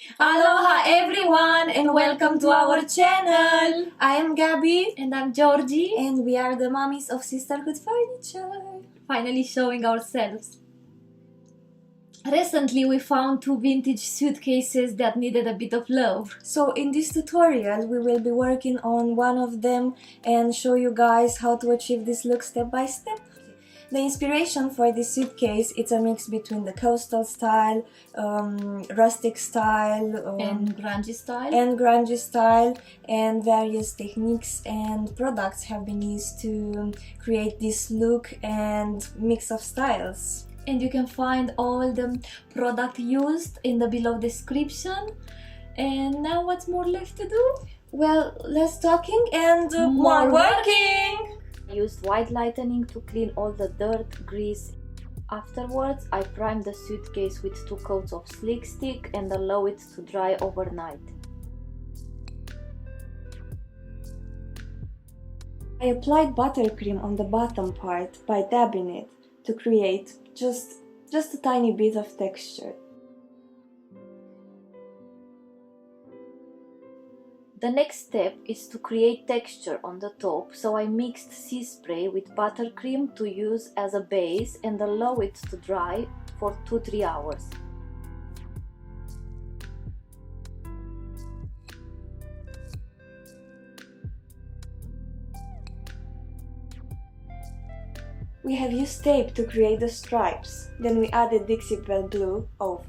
Aloha everyone and welcome to our channel! I am Gabby And I'm Georgie, and we are the mummies of Sisterhood Furniture. finally showing ourselves. Recently we found two vintage suitcases that needed a bit of love. So in this tutorial we will be working on one of them and show you guys how to achieve this look step by step. The inspiration for this suitcase, it's a mix between the coastal style, rustic style, And grungy style, and various techniques and products have been used to create this look and mix of styles. And you can find all the product used in the below description. And now what's more left to do? Well, less talking and more working! I used white lightening to clean all the dirt, grease. Afterwards, I primed the suitcase with 2 coats of slick stick and allow it to dry overnight. I applied buttercream on the bottom part by dabbing it to create just a tiny bit of texture. The next step is to create texture on the top, so I mixed sea spray with buttercream to use as a base and allow it to dry for 2-3 hours. We have used tape to create the stripes, then we added DIXIE BELLE glue over.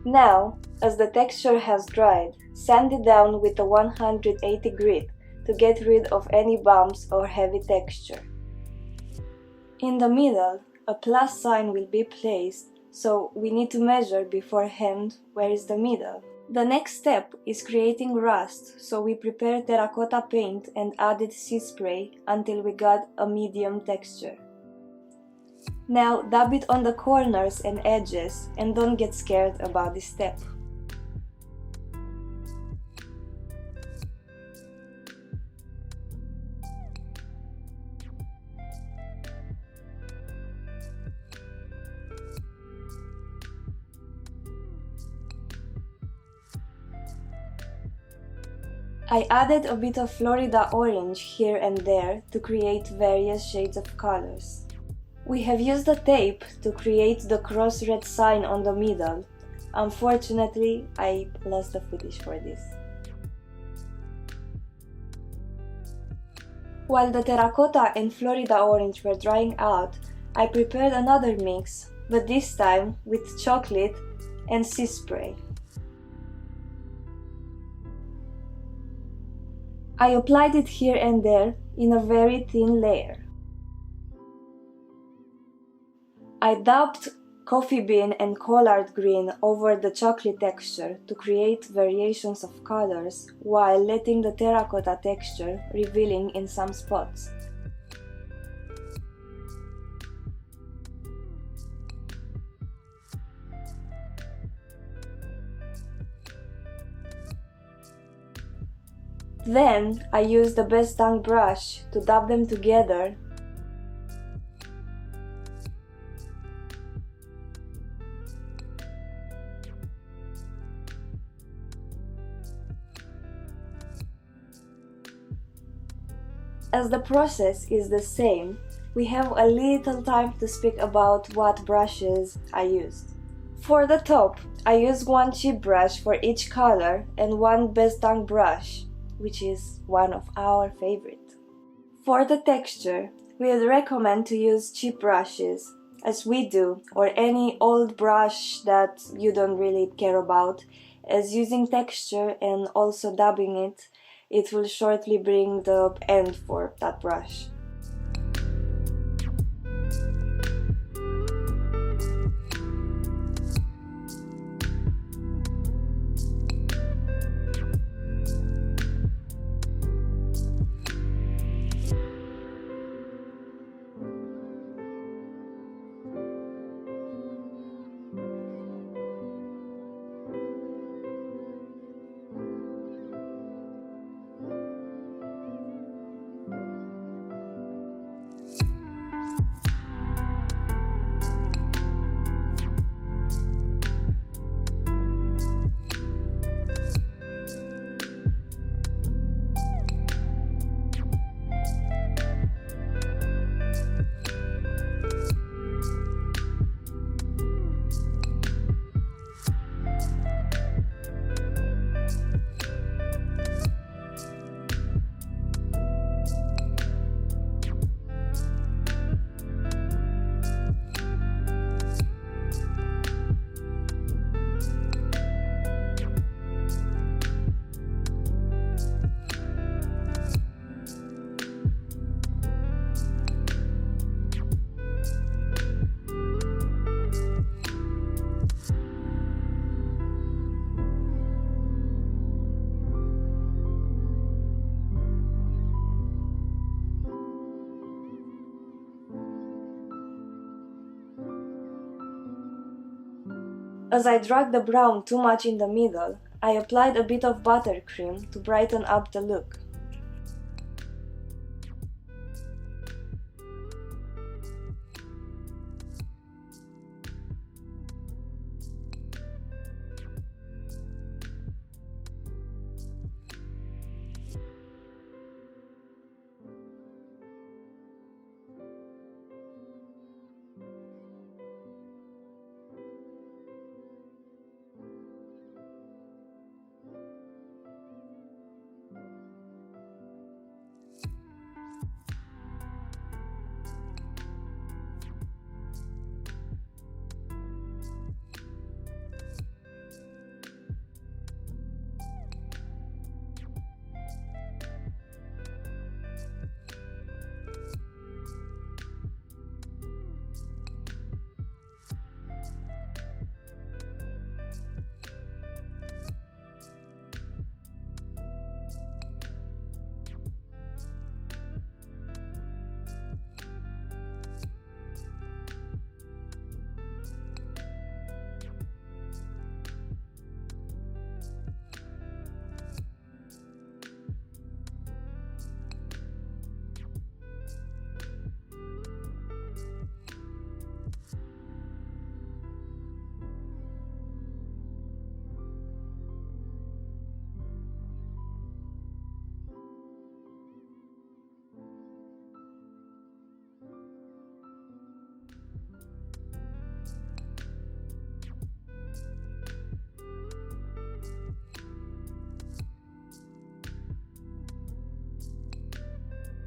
Now, as the texture has dried, sand it down with a 180 grit to get rid of any bumps or heavy texture. In the middle, a plus sign will be placed, so we need to measure beforehand where is the middle. The next step is creating rust, so we prepared terracotta paint and added sea spray until we got a medium texture. Now dab it on the corners and edges and don't get scared about this step. I added a bit of Florida orange here and there to create various shades of colors. We have used the tape to create the cross-red sign on the middle. Unfortunately, I lost the footage for this. While the terracotta and Florida orange were drying out, I prepared another mix, but this time with chocolate and sea spray. I applied it here and there in a very thin layer. I dabbed coffee bean and collard green over the chocolate texture to create variations of colors while letting the terracotta texture revealing in some spots. Then I used the best dang brush to dab them together . As the process is the same, we have a little time to speak about what brushes I used. For the top, I used one cheap brush for each color and one best dang brush, which is one of our favorite. For the texture, we would recommend to use cheap brushes, as we do, or any old brush that you don't really care about, as using texture and also dabbing it will shortly bring the end for that brush. As I dragged the brown too much in the middle, I applied a bit of buttercream to brighten up the look.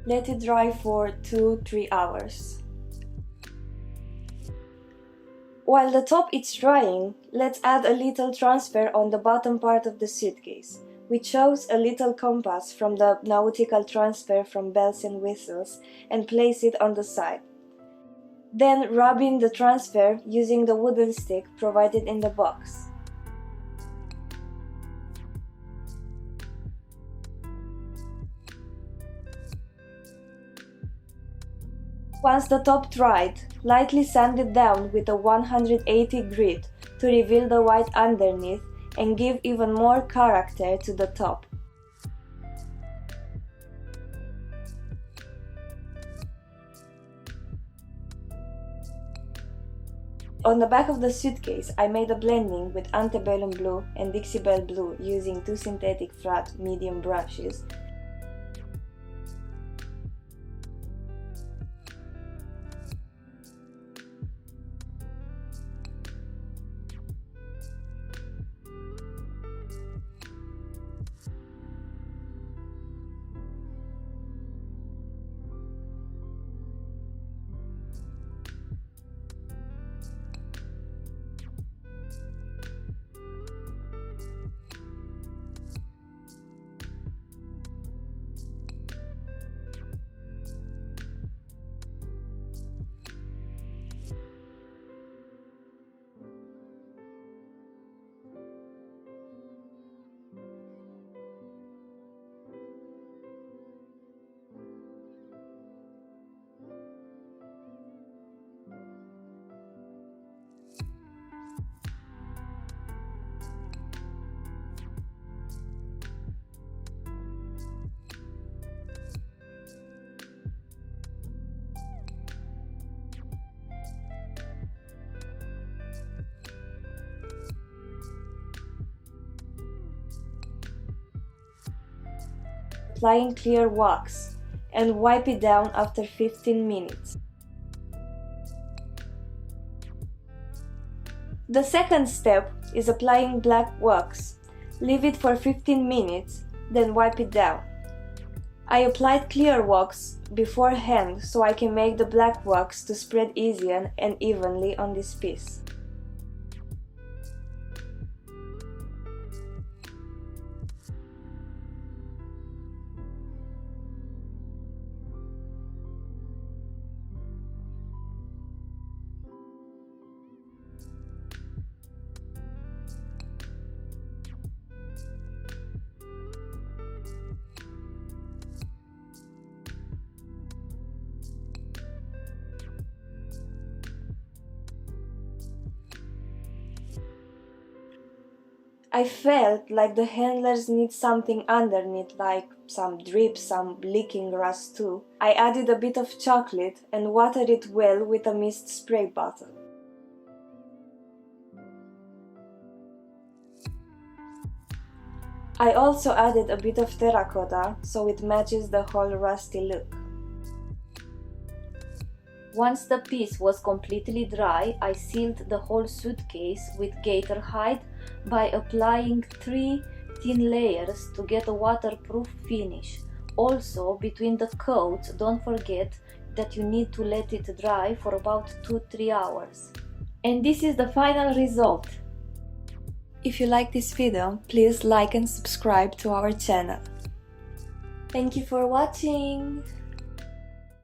Let it dry for 2-3 hours. While the top is drying, let's add a little transfer on the bottom part of the suitcase. We chose a little compass from the nautical transfer from Bells and Whistles and place it on the side. Then rub in the transfer using the wooden stick provided in the box. Once the top dried, lightly sand it down with a 180 grit to reveal the white underneath and give even more character to the top. On the back of the suitcase, I made a blending with antebellum blue and DIXIE BELLE blue using 2 synthetic flat medium brushes. Applying clear wax and wipe it down after 15 minutes. The second step is applying black wax. Leave it for 15 minutes, then wipe it down. I applied clear wax beforehand so I can make the black wax to spread easily and evenly on this piece. I felt like the handlers need something underneath, like some drip, some leaking rust too. I added a bit of chocolate and watered it well with a mist spray bottle. I also added a bit of terracotta so it matches the whole rusty look. Once the piece was completely dry, I sealed the whole suitcase with gator hide by applying 3 thin layers to get a waterproof finish. Also, between the coats, don't forget that you need to let it dry for about 2-3 hours. And this is the final result. If you like this video, please like and subscribe to our channel. Thank you for watching!